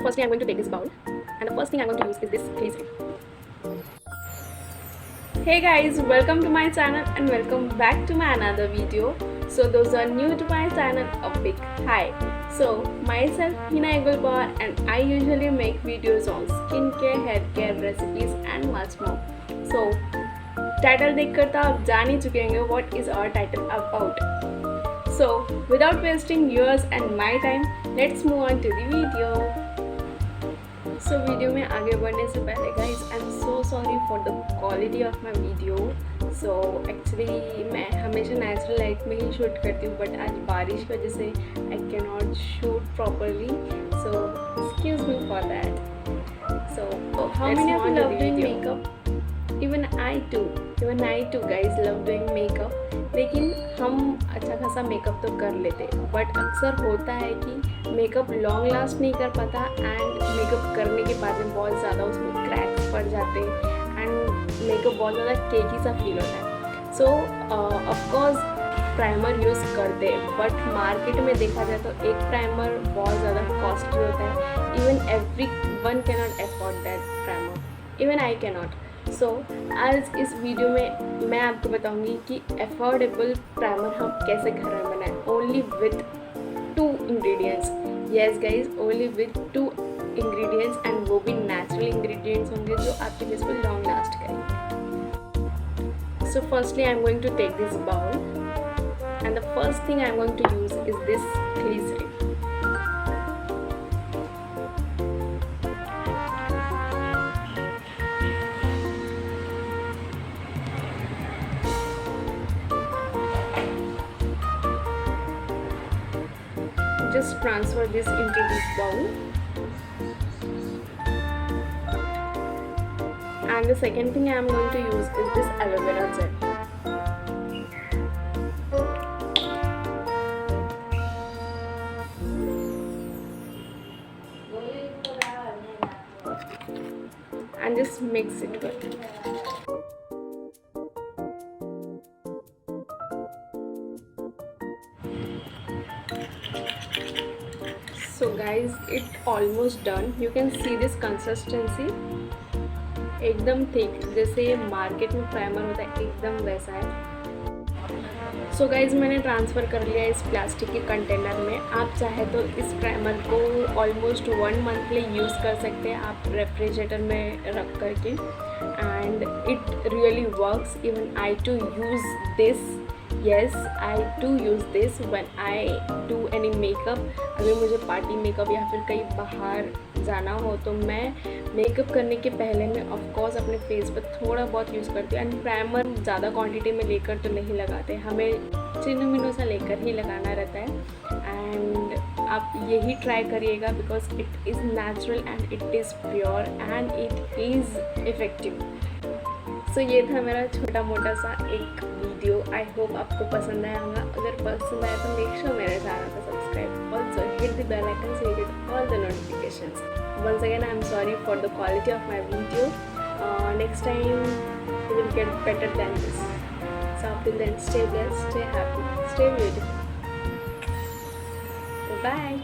So firstly I'm going to take this bowl, and the first thing I'm going to use is this glycerin. Hey guys, welcome to my channel and welcome back to my another video. So those who are new to my channel, a big hi. So myself Yegulpawar, and I usually make videos on skincare, hair care, recipes and much more. So title देखकर तो आप जान ही चुके होंगे what is our title about. So without wasting yours and my time, let's move on to the video. So video में आगे बढ़ने से पहले guys I am so sorry for the quality of my video. So actually मैं हमेशा natural light में ही shoot करती हूँ, बट आज बारिश की वजह से I can not shoot properly, so excuse me for that. So how many of you love doing makeup? Even I too guys love doing makeup. लेकिन हम अच्छा खासा मेकअप तो कर लेते, बट अक्सर होता है कि मेकअप लॉन्ग लास्ट नहीं कर पाता एंड मेकअप करने के बाद में बहुत ज़्यादा उसमें क्रैक्स पड़ जाते एंड मेकअप बहुत ज़्यादा केकी सा फील होता है. सो ऑफकोर्स प्राइमर यूज़ करते, बट मार्केट में देखा जाए तो एक प्राइमर बहुत ज़्यादा कॉस्टली होता है. Even everyone can not afford that primer, even I can not. So आज इस वीडियो में मैं आपको बताऊंगी कि अफोर्डेबल प्राइमर हम कैसे घर में बनाएं, only with 2 ingredients. Yes guys, only with 2 ingredients, and वो भी नेचुरल इंग्रेडिएंट्स होंगे जो आपके फेस पे लॉन्ग लास्ट करेंगे. So firstly I am going to take this bowl, and the first thing I am going to use is this glycerine. Just transfer this into this bowl, and the second thing I am going to use is this aloe vera gel. And just mix it well. So guys, it almost done. You can see this consistency, एकदम thick, जैसे market में primer होता है एकदम वैसा है. So guys मैंने transfer कर लिया इस प्लास्टिक के कंटेनर में. आप चाहे तो इस प्राइमर को ऑलमोस्ट 1 मंथ के लिए यूज़ कर सकते हैं आप रेफ्रिजरेटर में रख करके, and it really works. Even I too use this. Yes, I too use this when I do any makeup. अगर मुझे पार्टी मेकअप या फिर कहीं बाहर जाना हो तो मैं मेकअप करने के पहले मैं ऑफकोर्स अपने फेस पर थोड़ा बहुत यूज़ करती हूँ. एंड प्राइमर ज़्यादा क्वांटिटी में लेकर तो नहीं लगाते, हमें चिन्ह मिनों सा लेकर ही लगाना रहता है. एंड आप यही ट्राई करिएगा because it is natural and it is pure and it is effective. So ये था मेरा छोटा मोटा सा एक वीडियो. आई होप आपको पसंद आया होगा. अगर पसंद आया तो मेक श्योर मेरे चैनल को subscribe. Also hit the bell icon so you get all the notifications. Once again, I am sorry for the quality of my video. Next time we will get better than this. So until then, stay blessed, stay happy, stay beautiful. Bye.